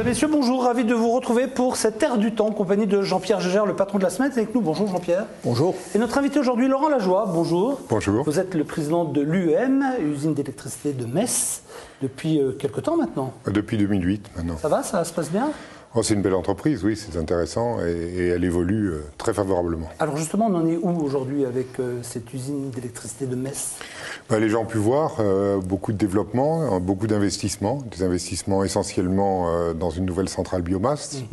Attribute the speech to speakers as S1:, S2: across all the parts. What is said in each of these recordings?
S1: Messieurs, bonjour, ravi de vous retrouver pour cette Air du temps, en compagnie de Jean-Pierre Gégère, le patron de la semaine, avec nous. Bonjour Jean-Pierre.
S2: Bonjour.
S1: Et notre invité aujourd'hui, Laurent Lajoie, bonjour.
S3: Bonjour.
S1: Vous êtes le président de l'UEM, usine d'électricité de Metz, depuis quelque temps maintenant.
S3: Depuis 2008 maintenant.
S1: Ça se passe bien?
S3: Oh, c'est une belle entreprise, oui, c'est intéressant et elle évolue très favorablement.
S1: Alors justement, on en est où aujourd'hui avec cette usine d'électricité de Metz?
S3: Les gens ont pu voir beaucoup de développement, beaucoup d'investissements, des investissements essentiellement dans une nouvelle centrale biomasse,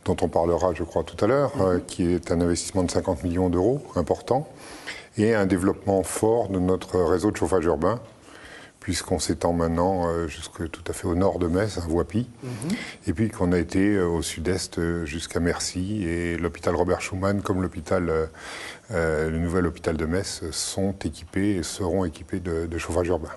S3: dont on parlera je crois tout à l'heure, qui est un investissement de 50 millions d'euros, important, et un développement fort de notre réseau de chauffage urbain, puisqu'on s'étend maintenant jusque tout à fait au nord de Metz, à Voipy, et puis qu'on a été au sud-est jusqu'à Mercy, et l'hôpital Robert Schuman, comme le nouvel hôpital de Metz, sont équipés et seront équipés de chauffage urbain.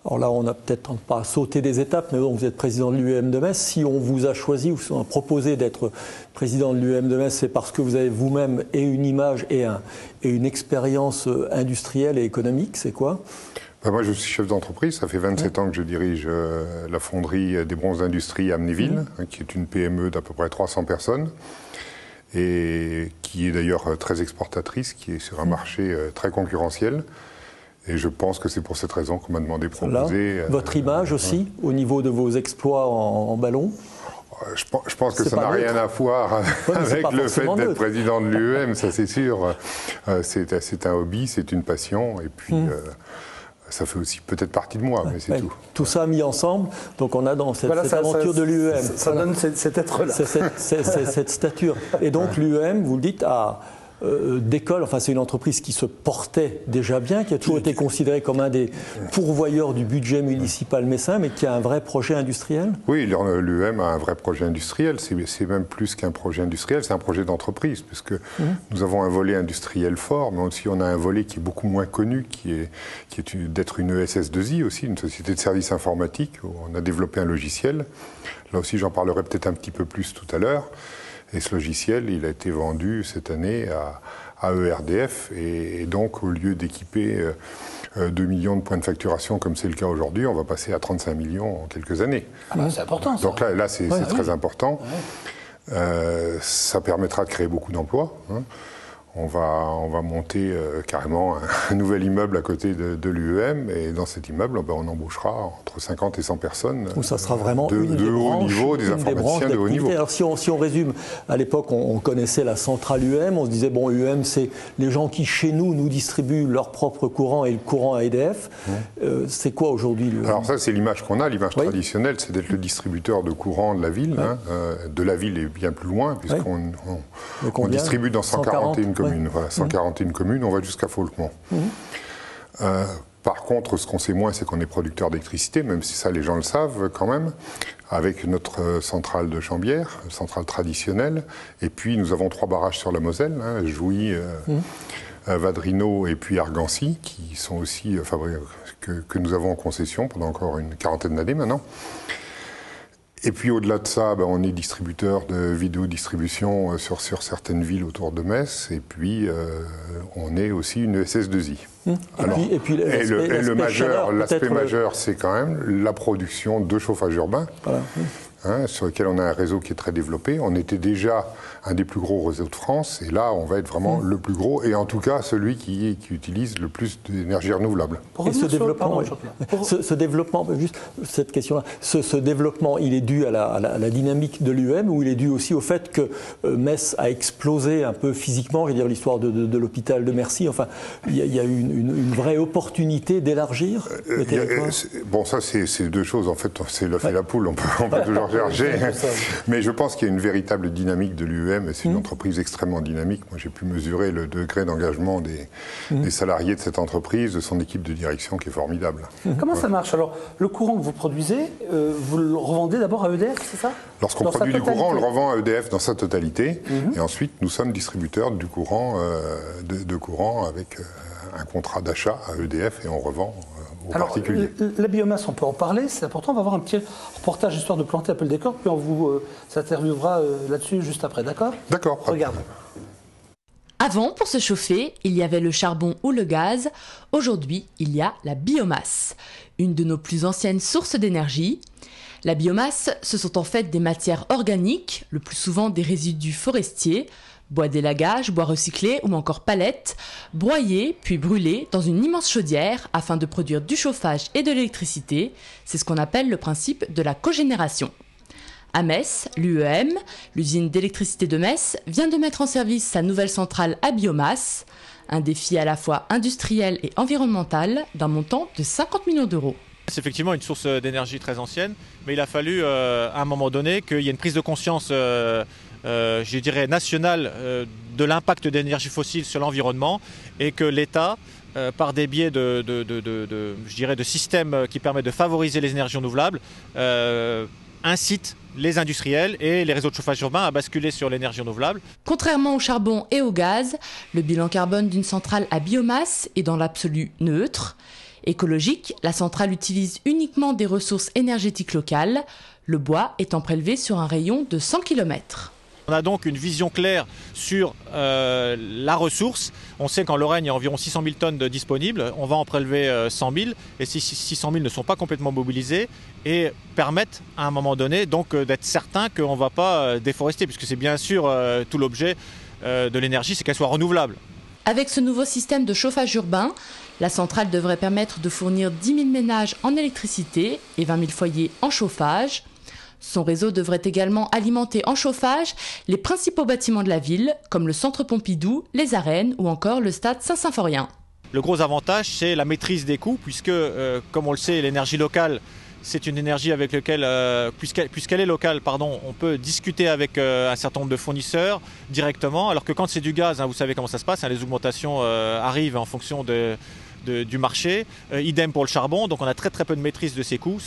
S2: Alors là, on n'a peut-être pas sauté des étapes, mais donc vous êtes président de l'UEM de Metz. Si on vous a choisi ou on a proposé d'être président de l'UEM de Metz, c'est parce que vous avez vous-même et une image et une expérience industrielle et économique, c'est quoi ?
S3: Moi, je suis chef d'entreprise. Ça fait 27 ans que je dirige la fonderie des bronzes d'industrie à Amnéville, qui est une PME d'à peu près 300 personnes, et qui est d'ailleurs très exportatrice, qui est sur un marché très concurrentiel. Et je pense que c'est pour cette raison qu'on m'a demandé de proposer...
S2: Votre image aussi, au niveau de vos exploits en ballon?
S3: Je pense que ça n'a rien à voir avec le fait d'être président de l'UEM, ça c'est sûr. C'est un hobby, c'est une passion, et puis... ça fait aussi peut-être partie de moi, mais c'est tout.
S2: Tout ça mis ensemble, donc on a dans cette aventure de l'UEM.
S1: Ça donne cet être-là.
S2: Cette stature. Et donc l'UEM, vous le dites, décolle, enfin c'est une entreprise qui se portait déjà bien, qui a toujours été considérée comme un des pourvoyeurs du budget municipal messin, mais qui a un vrai projet industriel.
S3: Oui, l'UEM a un vrai projet industriel, c'est même plus qu'un projet industriel, c'est un projet d'entreprise, puisque nous avons un volet industriel fort, mais aussi on a un volet qui est beaucoup moins connu, qui est d'être une ESS2I aussi, une société de services informatiques, où on a développé un logiciel. Là aussi j'en parlerai peut-être un petit peu plus tout à l'heure. Et ce logiciel, il a été vendu cette année à ERDF. Et donc, au lieu d'équiper 2 millions de points de facturation, comme c'est le cas aujourd'hui, on va passer à 35 millions en quelques années.
S1: C'est important, ça.
S3: Donc là c'est très important. Ça permettra de créer beaucoup d'emplois. On va monter carrément un nouvel immeuble à côté de l'UEM, et dans cet immeuble, on embauchera entre 50 et 100 personnes.
S2: Donc ça sera vraiment
S3: de haut niveau, des informaticiens de haut niveau.
S2: Alors si on résume, à l'époque, on connaissait la centrale UEM, on se disait, bon, UEM, c'est les gens qui, chez nous distribuent leur propre courant et le courant à EDF. C'est quoi aujourd'hui l'UEM?
S3: Alors ça, c'est l'image qu'on a. L'image traditionnelle, c'est d'être le distributeur de courant de la ville, de la ville et bien plus loin, puisqu'on distribue dans 141 communes. Voilà, 141 communes, on va jusqu'à Folquemont. Par contre, ce qu'on sait moins, c'est qu'on est producteur d'électricité, même si ça, les gens le savent quand même, avec notre centrale de Chambières, centrale traditionnelle. Et puis, nous avons 3 barrages sur la Moselle, Jouy, Vadrino et puis Argancy, qui sont aussi, que nous avons en concession pendant encore une quarantaine d'années maintenant. Et puis au-delà de ça, on est distributeur de vidéodistribution sur certaines villes autour de Metz. Et puis on est aussi une SS2I. L'aspect majeur, c'est quand même la production de chauffage urbain. Voilà. Sur lequel on a un réseau qui est très développé. On était déjà un des plus gros réseaux de France, et là, on va être vraiment le plus gros, et en tout cas, celui qui utilise le plus d'énergie renouvelable.
S2: Et ce développement, juste cette question-là, ce développement, il est dû à la dynamique de l'UEM, ou il est dû aussi au fait que Metz a explosé un peu physiquement, je veux dire l'histoire de l'hôpital de Mercy, enfin, il y a eu une vraie opportunité d'élargir le territoire?
S3: Bon, ça, c'est deux choses, en fait, c'est l'œuf et la poule, on peut toujours mais je pense qu'il y a une véritable dynamique de l'UEM, et c'est une entreprise extrêmement dynamique. Moi, j'ai pu mesurer le degré d'engagement des salariés de cette entreprise, de son équipe de direction, qui est formidable.
S1: Comment ça marche? Alors, le courant que vous produisez, vous le revendez d'abord à EDF, c'est ça?
S3: Lorsqu'on produit du courant, on le revend à EDF dans sa totalité, et ensuite, nous sommes distributeurs du courant, de courant avec un contrat d'achat à EDF, et on revend
S1: Alors, la biomasse, on peut en parler, c'est important. On va avoir un petit reportage histoire de planter un peu le décor, puis on vous s'interviewera là-dessus juste après, d'accord?
S3: D'accord.
S1: Regarde.
S4: Avant, pour se chauffer, il y avait le charbon ou le gaz. Aujourd'hui, il y a la biomasse, une de nos plus anciennes sources d'énergie. La biomasse, ce sont en fait des matières organiques, le plus souvent des résidus forestiers, bois d'élagage, bois recyclé ou encore palettes, broyés puis brûlés dans une immense chaudière afin de produire du chauffage et de l'électricité. C'est ce qu'on appelle le principe de la cogénération. À Metz, l'UEM, l'usine d'électricité de Metz, vient de mettre en service sa nouvelle centrale à biomasse, un défi à la fois industriel et environnemental d'un montant de 50 millions d'euros.
S5: C'est effectivement une source d'énergie très ancienne, mais il a fallu à un moment donné qu'il y ait une prise de conscience je dirais nationale de l'impact de l'énergie fossile sur l'environnement et que l'État, par des biais de systèmes qui permettent de favoriser les énergies renouvelables, incite les industriels et les réseaux de chauffage urbain à basculer sur l'énergie renouvelable.
S4: Contrairement au charbon et au gaz, le bilan carbone d'une centrale à biomasse est dans l'absolu neutre. Écologique, la centrale utilise uniquement des ressources énergétiques locales, le bois étant prélevé sur un rayon de 100 km.
S5: On a donc une vision claire sur la ressource. On sait qu'en Lorraine, il y a environ 600 000 tonnes de disponibles. On va en prélever 100 000 et ces 600 000 ne sont pas complètement mobilisés et permettent à un moment donné donc d'être certain qu'on ne va pas déforester, puisque c'est bien sûr tout l'objet de l'énergie, c'est qu'elle soit renouvelable.
S4: Avec ce nouveau système de chauffage urbain, la centrale devrait permettre de fournir 10 000 ménages en électricité et 20 000 foyers en chauffage. Son réseau devrait également alimenter en chauffage les principaux bâtiments de la ville, comme le Centre Pompidou, les Arènes ou encore le Stade Saint-Symphorien.
S5: Le gros avantage, c'est la maîtrise des coûts, puisque, comme on le sait, l'énergie locale, c'est une énergie avec laquelle, puisqu'elle est locale, on peut discuter avec un certain nombre de fournisseurs directement, alors que quand c'est du gaz, vous savez comment ça se passe, les augmentations arrivent en fonction du marché. Idem pour le charbon, donc on a très peu de maîtrise de ces coûts,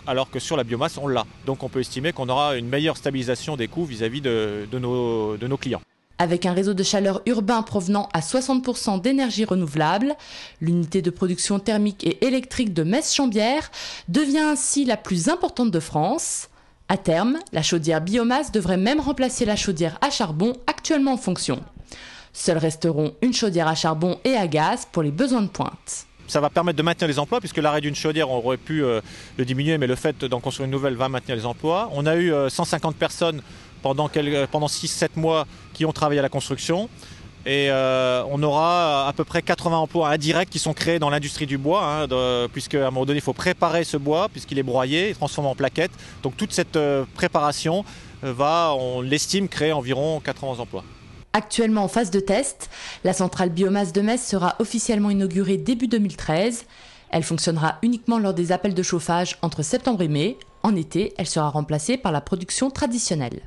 S5: alors que sur la biomasse, on l'a. Donc on peut estimer qu'on aura une meilleure stabilisation des coûts vis-à-vis de nos clients.
S4: Avec un réseau de chaleur urbain provenant à 60% d'énergie renouvelable, l'unité de production thermique et électrique de Metz-Chambières devient ainsi la plus importante de France. À terme, la chaudière biomasse devrait même remplacer la chaudière à charbon actuellement en fonction. Seuls resteront une chaudière à charbon et à gaz pour les besoins de pointe.
S5: Ça va permettre de maintenir les emplois, puisque l'arrêt d'une chaudière, on aurait pu le diminuer, mais le fait d'en construire une nouvelle va maintenir les emplois. On a eu 150 personnes pendant 6-7 mois qui ont travaillé à la construction. Et on aura à peu près 80 emplois indirects qui sont créés dans l'industrie du bois, puisqu'à un moment donné, il faut préparer ce bois, puisqu'il est broyé, transformé en plaquettes. Donc toute cette préparation va, on l'estime, créer environ 80 emplois.
S4: Actuellement en phase de test, la centrale biomasse de Metz sera officiellement inaugurée début 2013. Elle fonctionnera uniquement lors des appels de chauffage entre septembre et mai. En été, elle sera remplacée par la production traditionnelle.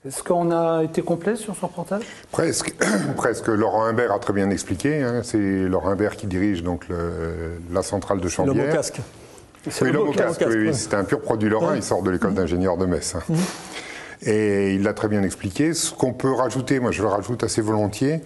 S1: Est-ce qu'on a été complet sur ce reportage ?
S3: Presque. Laurent Humbert a très bien expliqué. C'est Laurent Humbert qui dirige donc la centrale de Chambières.
S2: L'homme au casque.
S3: Oui, l'homme au casque, oui. C'était un pur produit lorrain. Il sort de l'école d'ingénieurs de Metz. Et il l'a très bien expliqué. Ce qu'on peut rajouter, moi je le rajoute assez volontiers,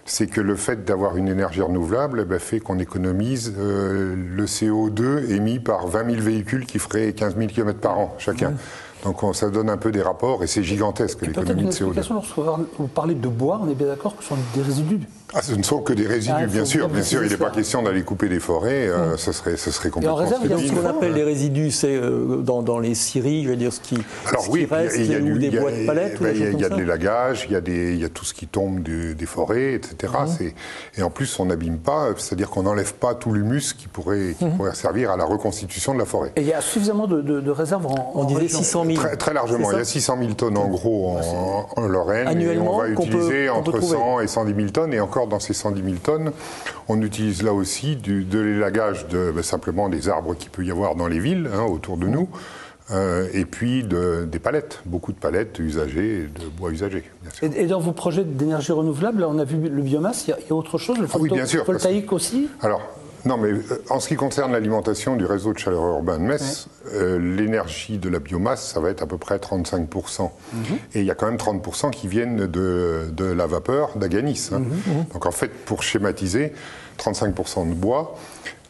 S3: c'est que le fait d'avoir une énergie renouvelable fait qu'on économise le CO2 émis par 20 000 véhicules qui feraient 15 000 km par an chacun. Donc ça donne un peu des rapports et c'est gigantesque l'économie de CO2.
S1: Lorsque vous parlez de bois, on est bien d'accord que ce sont des résidus.
S3: Ce ne sont que des résidus, bien sûr. Il n'est pas question d'aller couper des forêts, ce serait complètement
S1: réserve,
S3: stupide.
S2: Ce qu'on appelle les résidus, c'est dans les scieries, je veux dire, ce qui reste, ou des bois de palettes.
S3: Il y a de l'élagage, il y a tout ce qui tombe des forêts, etc. Et en plus, on n'abîme pas, c'est-à-dire qu'on n'enlève pas tout l'humus qui pourrait servir à la reconstitution de la forêt.
S1: Et il y a suffisamment de réserves en
S2: disait
S1: région.
S2: 600 000.
S3: Très largement. Il y a 600 000 tonnes en gros en Lorraine.
S2: Annuellement,
S3: et on va utiliser entre 100 et 110 000 tonnes. Et encore dans ces 110 000 tonnes, on utilise là aussi de l'élagage simplement des arbres qu'il peut y avoir dans les villes autour de nous. Et puis des palettes, beaucoup de palettes usagées, de bois usagé.
S1: Et dans vos projets d'énergie renouvelable, on a vu le biomasse, il y a autre chose, le photovoltaïque aussi ? Alors,
S3: non, mais en ce qui concerne l'alimentation du réseau de chaleur urbain de Metz, l'énergie de la biomasse, ça va être à peu près 35%. Et il y a quand même 30% qui viennent de la vapeur d'Aganis. Donc en fait, pour schématiser, 35% de bois,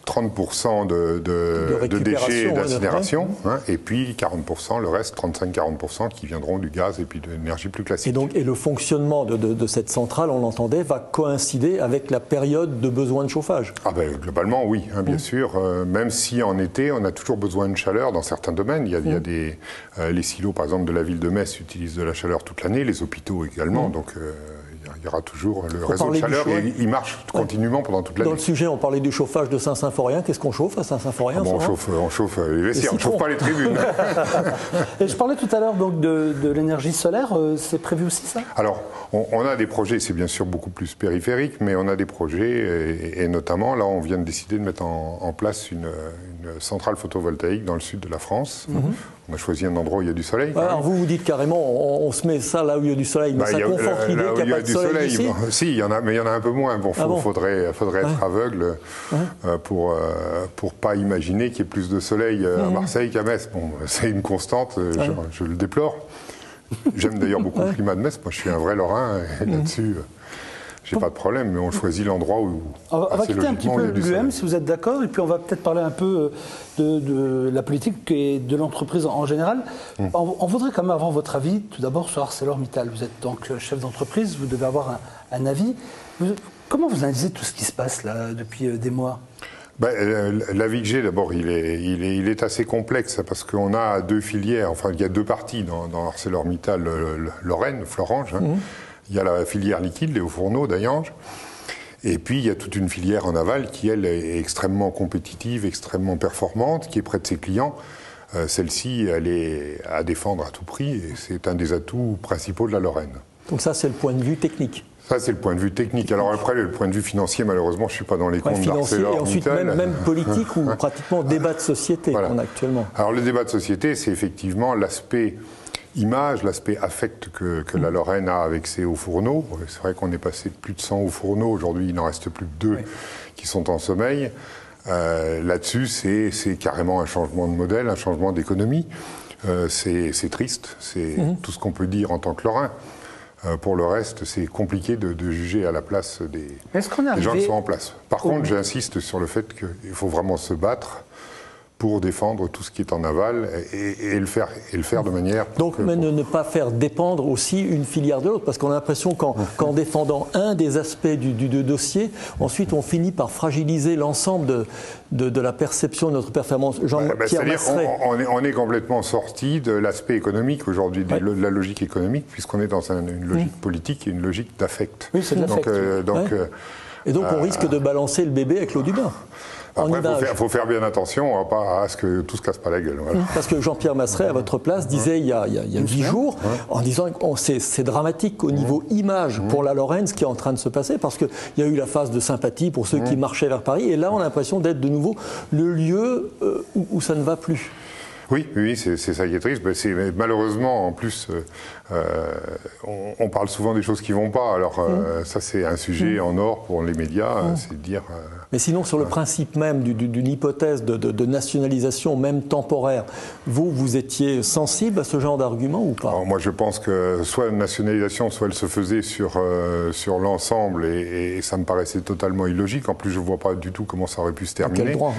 S3: 30% de déchets et d'incinération, et puis 40%, le reste, 35-40% qui viendront du gaz et puis de l'énergie plus classique.
S2: Et le fonctionnement de cette centrale, on l'entendait, va coïncider avec la période de besoin de chauffage.
S3: Globalement, oui, bien sûr. Même si en été, on a toujours besoin de chaleur dans certains domaines. Il y a les silos, par exemple, de la ville de Metz utilisent de la chaleur toute l'année, les hôpitaux également. Donc, il y aura toujours le réseau de chaleur et il marche continuellement pendant toute l'année.
S2: Dans le sujet, on parlait du chauffage de Saint-Symphorien. Qu'est-ce qu'on chauffe à Saint-Symphorien?
S3: On chauffe les vestiaires, on ne chauffe pas les tribunes.
S1: Et je parlais tout à l'heure donc de l'énergie solaire, c'est prévu aussi ça?
S3: Alors, on a des projets, c'est bien sûr beaucoup plus périphérique, mais on a des projets, et notamment, là, on vient de décider de mettre en place une centrale photovoltaïque dans le sud de la France. On a choisi un endroit où il y a du soleil.
S2: Alors vous dites carrément, on se met ça là où il y a du soleil, mais ça conforte l'idée qu'il n'y a pas de soleil ici.
S3: Si, il y en a, mais il y en a un peu moins. Faudrait être aveugle pour pas imaginer qu'il y ait plus de soleil à Marseille qu'à Metz. C'est une constante, je le déplore. J'aime d'ailleurs beaucoup le climat de Metz. Moi, je suis un vrai Lorrain, et là-dessus, j'ai pas de problème, mais on choisit l'endroit où.
S1: On va quitter un petit peu l'UM, si vous êtes d'accord, et puis on va peut-être parler un peu de la politique et de l'entreprise en général. On voudrait quand même avoir votre avis, tout d'abord, sur ArcelorMittal. Vous êtes donc chef d'entreprise, vous devez avoir un avis. Comment vous analysez tout ce qui se passe là depuis des mois?
S3: L'avis que j'ai, d'abord, il est assez complexe parce qu'on a deux filières, enfin il y a deux parties dans ArcelorMittal Lorraine, Florange. Il y a la filière liquide, les hauts fourneaux d'Hayange, et puis il y a toute une filière en aval qui, elle, est extrêmement compétitive, extrêmement performante, qui est près de ses clients. Celle-ci, elle est à défendre à tout prix, et c'est un des atouts principaux de la Lorraine.
S2: Donc ça, c'est le point de vue technique.
S3: Ça, c'est le point de vue technique. Alors après, le point de vue financier, malheureusement, je ne suis pas dans les comptes d'ArcelorMittal.
S2: Et ensuite, même politique ou pratiquement débat de société qu'on a actuellement.
S3: Alors le débat de société, c'est effectivement l'aspect image, l'aspect affect que la Lorraine a avec ses hauts fourneaux. C'est vrai qu'on est passé de plus de 100 hauts fourneaux. Aujourd'hui, il n'en reste plus que 2 qui sont en sommeil. Là-dessus, c'est carrément un changement de modèle, un changement d'économie. C'est triste, c'est tout ce qu'on peut dire en tant que Lorrain. Pour le reste, c'est compliqué de juger à la place des gens qui sont en place. Par contre, j'insiste sur le fait qu'il faut vraiment se battre pour défendre tout ce qui est en aval et le faire de manière...
S2: Donc, mais ne pas faire dépendre aussi une filière de l'autre, parce qu'on a l'impression qu'en défendant un des aspects du dossier, ensuite on finit par fragiliser l'ensemble de la perception de notre performance. Jean-Pierre Masseray.
S3: On est complètement sorti de l'aspect économique aujourd'hui, de la logique économique, puisqu'on est dans une logique politique et une logique d'affect.
S1: Oui, c'est de l'affect.
S2: Et donc on risque de balancer le bébé avec l'eau du bain.
S3: Après, il faut faire bien attention à ce que tout se casse pas la gueule. Voilà.
S2: Parce que Jean-Pierre Masseray, à votre place, disait il y a 8 jours, en disant que c'est dramatique au niveau image pour la Lorraine ce qui est en train de se passer, parce qu'il y a eu la phase de sympathie pour ceux qui marchaient vers Paris, et là on a l'impression d'être de nouveau le lieu où ça ne va plus.
S3: Oui, c'est ça qui est triste. Malheureusement, en plus, on parle souvent des choses qui ne vont pas. Alors, ça, c'est un sujet en or pour les médias, c'est de dire...
S2: Mais sinon, sur le principe même d'une hypothèse de nationalisation, même temporaire, vous étiez sensible à ce genre d'argument ou pas?
S3: Alors, moi, je pense que soit une nationalisation, soit elle se faisait sur l'ensemble, et ça me paraissait totalement illogique. En plus, je ne vois pas du tout comment ça aurait pu se terminer.
S2: À quel droit,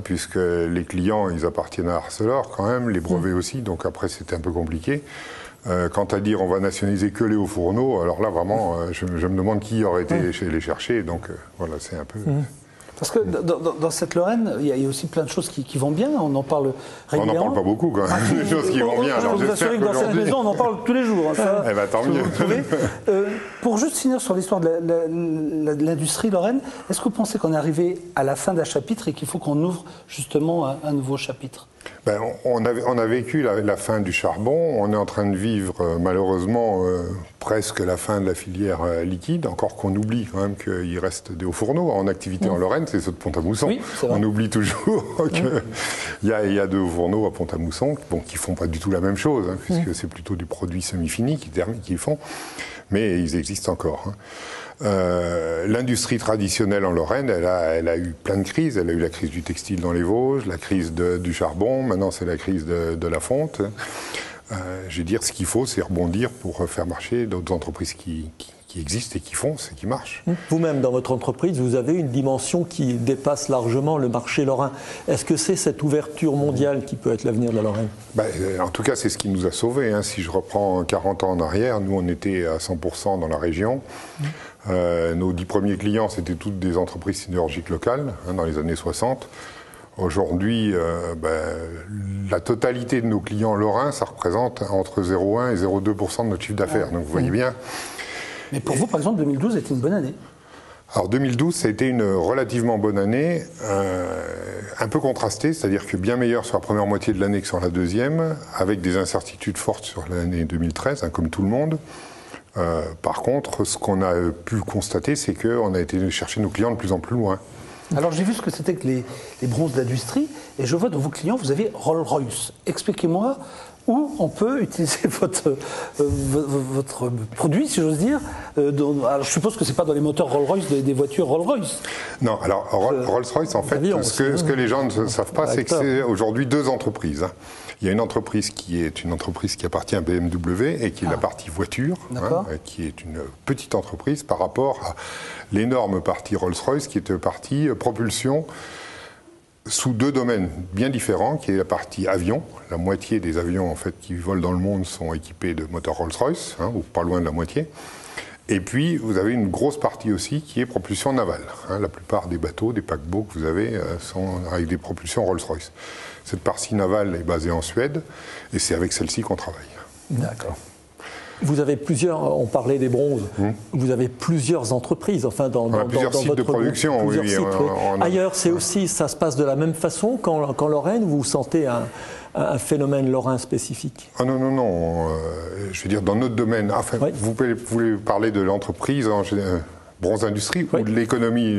S3: puisque les clients, ils appartiennent à Arcelor quand même, les brevets aussi, donc après c'était un peu compliqué. Quant à dire on va nationaliser que les hauts fourneaux, alors là vraiment, je me demande qui aurait été les chercher, donc voilà, c'est un peu...
S1: Parce que dans cette Lorraine, il y a aussi plein de choses qui vont bien, on en parle régulièrement.
S3: On n'en parle pas beaucoup quand même, des choses qui vont bien.
S1: Je peux vous assurer que dans cette maison, on en parle tous les jours.
S3: Eh bien tant mieux.
S1: Pour juste finir sur l'histoire de l'industrie lorraine, est-ce que vous pensez qu'on est arrivé à la fin d'un chapitre et qu'il faut qu'on ouvre justement un nouveau chapitre?
S3: On a vécu la fin du charbon, on est en train de vivre malheureusement presque la fin de la filière liquide, encore qu'on oublie quand même qu'il reste des hauts fourneaux en activité en Lorraine, c'est ceux de Pont-à-Mousson.
S1: Oui,
S3: on oublie toujours qu'il y a 2 hauts fourneaux à Pont-à-Mousson qui ne font pas du tout la même chose, puisque c'est plutôt du produit semi-fini qu'ils font, mais ils existent encore. L'industrie traditionnelle en Lorraine, elle a eu plein de crises. Elle a eu la crise du textile dans les Vosges, la crise du charbon, maintenant c'est la crise de la fonte. je veux dire, ce qu'il faut, c'est rebondir pour faire marcher d'autres entreprises qui existent et qui foncent et qui marchent.
S2: Vous-même, dans votre entreprise, vous avez une dimension qui dépasse largement le marché lorrain. Est-ce que c'est cette ouverture mondiale qui peut être l'avenir de la Lorraine?
S3: En tout cas, c'est ce qui nous a sauvés. Hein. Si je reprends 40 ans en arrière, nous, on était à 100% dans la région. Nos 10 premiers clients, c'était toutes des entreprises sidérurgiques locales, hein, dans les années 60. Aujourd'hui, la totalité de nos clients lorrains, ça représente entre 0,1 et 0,2% de notre chiffre d'affaires. Donc vous voyez bien.
S1: Mais pour vous, par exemple, 2012 était une bonne année.
S3: Alors 2012, ça a été une relativement bonne année, un peu contrastée, c'est-à-dire que bien meilleure sur la première moitié de l'année que sur la deuxième, avec des incertitudes fortes sur l'année 2013, hein, comme tout le monde. Par contre, ce qu'on a pu constater, c'est qu'on a été chercher nos clients de plus en plus loin.
S1: Alors j'ai vu ce que c'était que les bronzes d'industrie, et je vois dans vos clients, vous avez Rolls-Royce. Expliquez-moi où on peut utiliser votre produit, si j'ose dire. Alors je suppose que ce n'est pas dans les moteurs Rolls-Royce des voitures Rolls-Royce.
S3: Non, alors Rolls-Royce, en fait, ce que les gens ne savent pas, c'est que c'est aujourd'hui deux entreprises. Hein. Il y a une entreprise qui appartient à BMW et qui est la partie voiture, hein, qui est une petite entreprise par rapport à l'énorme partie Rolls-Royce qui est une partie propulsion sous deux domaines bien différents, qui est la partie avion. La moitié des avions en fait, qui volent dans le monde sont équipés de moteurs Rolls-Royce, hein, ou pas loin de la moitié. Et puis, vous avez une grosse partie aussi qui est propulsion navale. Hein. La plupart des bateaux, des paquebots que vous avez sont avec des propulsions Rolls-Royce. Cette partie navale est basée en Suède et c'est avec celle-ci qu'on travaille.
S1: D'accord.
S2: Vous avez plusieurs, on parlait des bronzes, vous avez plusieurs entreprises, enfin dans
S3: plusieurs sites de production,
S2: groupe, plusieurs sites. Ailleurs, c'est aussi, ça se passe de la même façon qu'en Lorraine, ou vous sentez un phénomène lorrain spécifique?
S3: Ah non. Je veux dire, dans notre domaine, enfin, vous voulez parler de l'entreprise Bronze Industrie ou de l'économie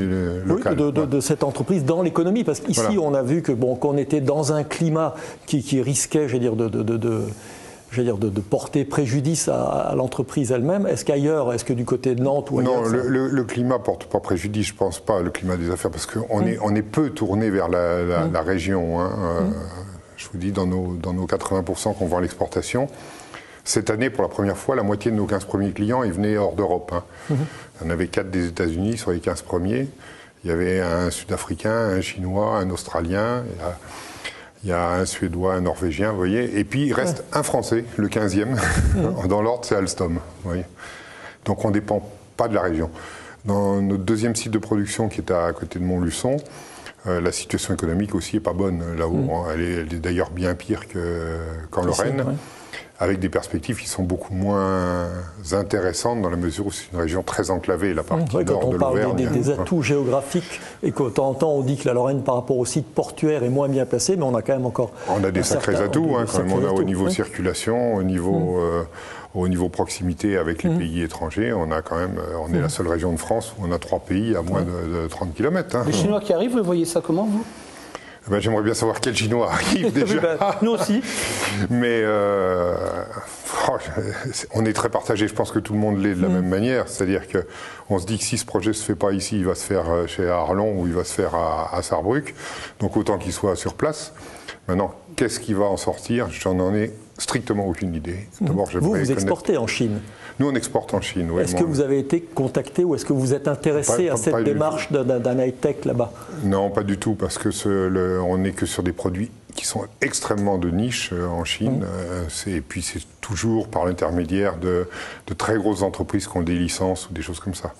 S3: locale?
S2: Oui, de cette entreprise dans l'économie, parce qu'ici, on a vu qu'on était dans un climat qui risquait, je veux dire, de porter préjudice à l'entreprise elle-même. Est-ce qu'ailleurs, est-ce que du côté de Nantes ou ailleurs?
S3: Non, le climat ne porte pas préjudice, je ne pense pas, le climat des affaires, parce qu'on est peu tourné vers la région. Hein. Je vous dis, dans nos 80% qu'on vend à l'exportation, cette année, pour la première fois, la moitié de nos 15 premiers clients, ils venaient hors d'Europe. Hein. Il y en avait 4 des États-Unis sur les 15 premiers. Il y avait un Sud-Africain, un Chinois, un Australien. Il y a un Suédois, un Norvégien, vous voyez. Et puis, il reste un Français, le 15e. Dans l'ordre, c'est Alstom. Vous voyez. Donc, on ne dépend pas de la région. Dans notre deuxième site de production, qui est à côté de Montluçon, la situation économique aussi n'est pas bonne là-haut. Elle est d'ailleurs bien pire qu'en Lorraine, avec des perspectives qui sont beaucoup moins intéressantes dans la mesure où c'est une région très enclavée, la partie nord de l'Auvergne.
S2: Quand on parle des atouts géographiques, et que de temps en temps on dit que la Lorraine par rapport au site portuaire est moins bien placée, mais on a quand même encore...
S3: On a des sacrés atouts, quand même. On a au niveau circulation, au niveau proximité avec les pays étrangers, on a quand même, on est la seule région de France où on a 3 pays à moins de 30 km. Hein.
S1: Les Chinois qui arrivent, vous voyez ça comment, vous?
S3: J'aimerais bien savoir quel Chinois arrive déjà.
S1: Nous aussi.
S3: Mais on est très partagé. Je pense que tout le monde l'est de la même manière. C'est-à-dire qu'on se dit que si ce projet ne se fait pas ici, il va se faire chez Arlon ou il va se faire à Sarrebruck. Donc autant qu'il soit sur place. Maintenant, qu'est-ce qui va en sortir? J'en ai strictement aucune idée.
S2: D'abord, vous exportez en Chine?
S3: Nous, on exporte en Chine, oui.
S2: Est-ce que vous avez été contacté ou est-ce que vous êtes intéressé à cette démarche d'un high-tech là-bas?
S3: Non, pas du tout, parce que on n'est que sur des produits qui sont extrêmement de niche en Chine. Et puis c'est toujours par l'intermédiaire de très grosses entreprises qui ont des licences ou des choses comme ça.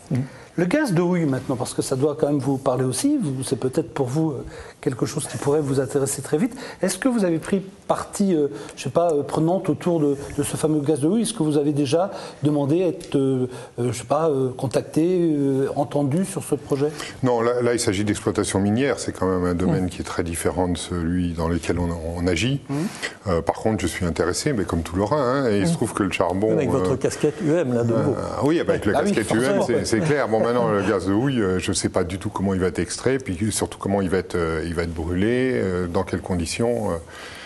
S1: Le gaz de houille maintenant, parce que ça doit quand même vous parler aussi, c'est peut-être pour vous quelque chose qui pourrait vous intéresser très vite. Est-ce que vous avez pris partie, je ne sais pas, prenante autour de ce fameux gaz de houille? Est-ce que vous avez déjà demandé à être, je sais pas, contacté, entendu sur ce projet?
S3: Non, là il s'agit d'exploitation minière, c'est quand même un domaine qui est très différent de celui dans lequel on agit. Par contre, je suis intéressé, mais comme tout Lorrain, hein, et il se trouve que le charbon...
S2: Avec votre casquette UM, là, de nouveau.
S3: Oui, avec la casquette UM, c'est clair. Bon, maintenant, le gaz de houille, je ne sais pas du tout comment il va être extrait, puis surtout comment il va être brûlé, dans quelles conditions.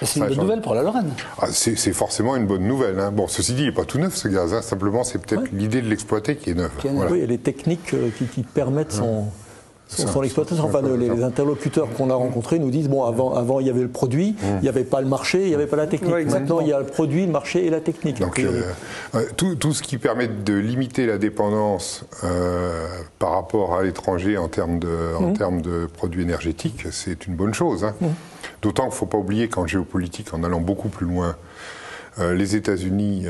S1: C'est une bonne nouvelle pour la Lorraine.
S3: C'est forcément une bonne nouvelle. Hein. Bon, ceci dit, il n'est pas tout neuf ce gaz. Hein. Simplement, c'est peut-être l'idée de l'exploiter qui est neuve.
S2: Voilà. Oui, et les techniques qui permettent son exploitation. Enfin, les interlocuteurs qu'on a rencontrés nous disent, bon, avant il y avait le produit, il n'y avait pas le marché, il n'y avait pas la technique.
S1: Ouais,
S2: maintenant, il y a le produit, le marché et la technique.
S3: Donc, tout ce qui permet de limiter la dépendance par rapport à l'étranger en termes de produits énergétiques, c'est une bonne chose. Hein. D'autant qu'il ne faut pas oublier qu'en géopolitique, en allant beaucoup plus loin, les États-Unis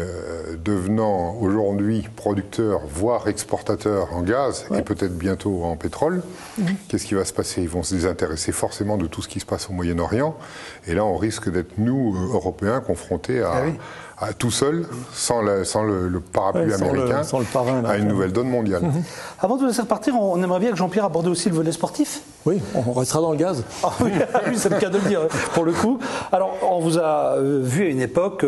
S3: devenant aujourd'hui producteurs, voire exportateurs en gaz et peut-être bientôt en pétrole, qu'est-ce qui va se passer? Ils vont se désintéresser forcément de tout ce qui se passe au Moyen-Orient. Et là, on risque d'être, nous, Européens, confrontés à tout seul, sans le parapluie américain,
S2: sans le parrain,
S3: à une nouvelle donne mondiale.
S1: Avant de vous laisser repartir, on aimerait bien que Jean-Pierre aborde aussi le volet sportif.
S2: Oui, on restera dans le gaz.
S1: Ah oui, c'est le cas de le dire, pour le coup. Alors, on vous a vu à une époque,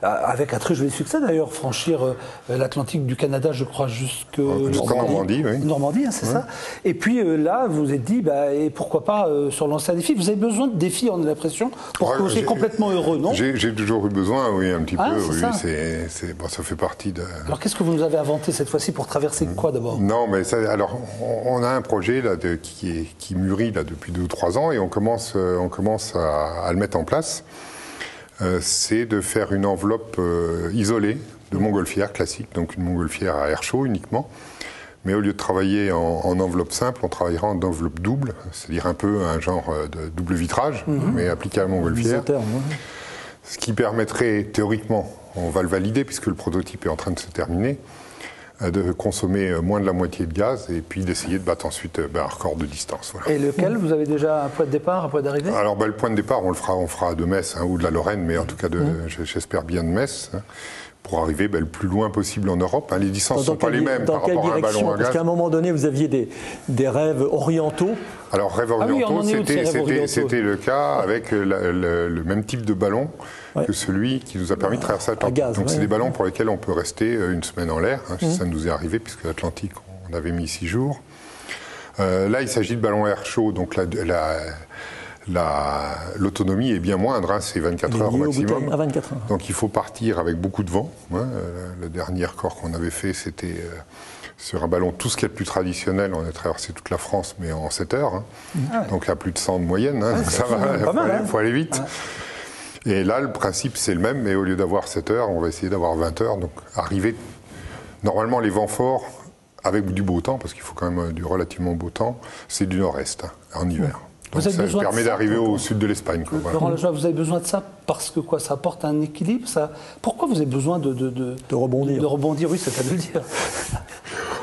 S1: avec un très joli succès d'ailleurs, franchir l'Atlantique du Canada, je crois, jusqu'en
S3: Normandie. Oui.
S1: Normandie, hein, c'est ça. Et puis là, vous vous êtes dit, et pourquoi pas se relancer un défi? Vous avez besoin de défis, on a l'impression, pour que vous soyez complètement heureux, non?
S3: J'ai toujours eu besoin, oui, un petit peu. Oui,
S1: ça.
S3: Ça fait partie de...
S1: Alors, qu'est-ce que vous nous avez inventé cette fois-ci pour traverser quoi d'abord?
S3: Non, mais alors, on a un projet là, qui mûrit là, depuis 2 ou 3 ans et on commence à le mettre en place. C'est de faire une enveloppe isolée de montgolfière classique, donc une montgolfière à air chaud uniquement. Mais au lieu de travailler en enveloppe simple, on travaillera en enveloppe double, c'est-à-dire un peu un genre de double vitrage, mais appliqué à la montgolfière. Ce qui permettrait théoriquement, on va le valider puisque le prototype est en train de se terminer, de consommer moins de la moitié de gaz et puis d'essayer de battre ensuite un record de distance. Voilà.
S1: Et lequel? Vous avez déjà un point de départ, un point d'arrivée? Alors
S3: le point de départ, on fera de Metz ou de la Lorraine, mais en tout cas j'espère bien de Metz. Pour arriver le plus loin possible en Europe. Les distances ne sont pas les mêmes par rapport à un ballon à gaz.
S2: Parce qu'à un moment donné, vous aviez des rêves orientaux.
S3: Alors, rêves orientaux, c'était le cas avec le même type de ballon que celui qui nous a permis de traverser l'Atlantique. Donc, c'est des ballons pour lesquels on peut rester une semaine en l'air. Ça nous est arrivé, puisque l'Atlantique, on avait mis 6 jours. Là, il s'agit de ballons à air chaud, donc l'autonomie est bien moindre, c'est 24 heures maximum.
S2: À 24 heures.
S3: Donc il faut partir avec beaucoup de vent. Le dernier record qu'on avait fait, c'était sur un ballon tout ce qu'il y a de plus traditionnel. On a traversé toute la France, mais en 7 heures. Donc à plus de 100 de moyenne. Ça va, il faut aller vite. Et là, le principe, c'est le même, mais au lieu d'avoir 7 heures, on va essayer d'avoir 20 heures. Donc arriver, normalement, les vents forts, avec du beau temps, parce qu'il faut quand même du relativement beau temps, c'est du nord-est, en hiver. Donc ça permet d'arriver au sud de l'Espagne.
S1: Laurent Lajoie, vous avez besoin de ça parce que quoi? Ça apporte un équilibre ça... Pourquoi vous avez besoin de
S2: rebondir?
S1: De rebondir, oui, c'est à le dire.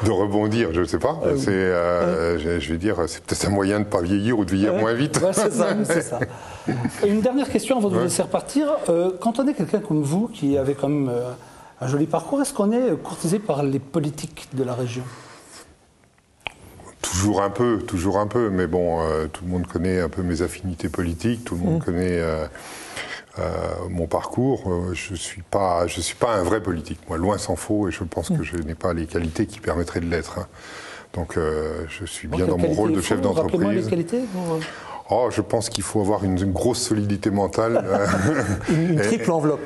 S3: De rebondir, je ne sais pas. Je vais dire, c'est peut-être un moyen de ne pas vieillir ou de vieillir moins vite.
S1: Ouais, c'est ça. Et une dernière question avant de vous laisser repartir. Quand on est quelqu'un comme vous, qui avait quand même un joli parcours, est-ce qu'on est courtisé par les politiques de la région?
S3: Toujours un peu, mais bon, tout le monde connaît un peu mes affinités politiques, tout le monde connaît mon parcours. Je suis pas un vrai politique, moi, loin s'en faut, et je pense que je n'ai pas les qualités qui permettraient de l'être. Donc, je suis bien dans mon rôle de chef d'entreprise.
S1: Rappelez-moi les qualités
S3: je pense qu'il faut avoir une grosse solidité mentale.
S2: Une triple enveloppe.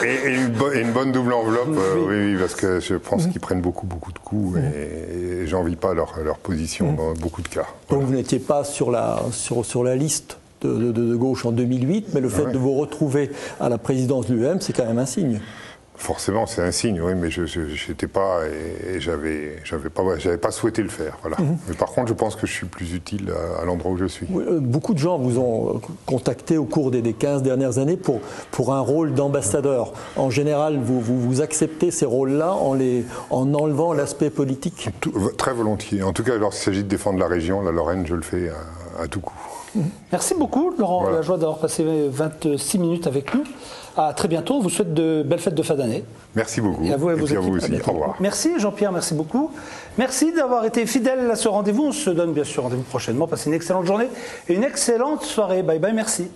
S3: Et une bonne double enveloppe, oui, parce que je pense qu'ils prennent beaucoup de coups et j'envie pas leur position dans beaucoup de cas.
S2: Donc vous n'étiez pas sur la liste de gauche en 2008, mais le fait de vous retrouver à la présidence de l'UEM, c'est quand même un signe.
S3: Forcément, c'est un signe, oui, mais je n'étais pas et j'avais pas souhaité le faire, voilà. Mais par contre, je pense que je suis plus utile à l'endroit où je suis.
S2: Oui, beaucoup de gens vous ont contacté au cours des 15 dernières années pour un rôle d'ambassadeur. En général, vous acceptez ces rôles-là en enlevant l'aspect politique?
S3: Très volontiers. En tout cas, lorsqu'il s'agit de défendre la région, la Lorraine, je le fais à tout coup.
S1: Merci beaucoup, Laurent Lajoie, d'avoir passé 26 minutes avec nous. À très bientôt. On vous souhaite de belles fêtes de fin d'année.
S3: Merci beaucoup.
S1: Et à vous et vos équipes.
S3: À vous aussi. Au revoir.
S1: Merci Jean-Pierre, merci beaucoup. Merci d'avoir été fidèle à ce rendez-vous. On se donne bien sûr rendez-vous prochainement. Passez une excellente journée et une excellente soirée. Bye bye, merci.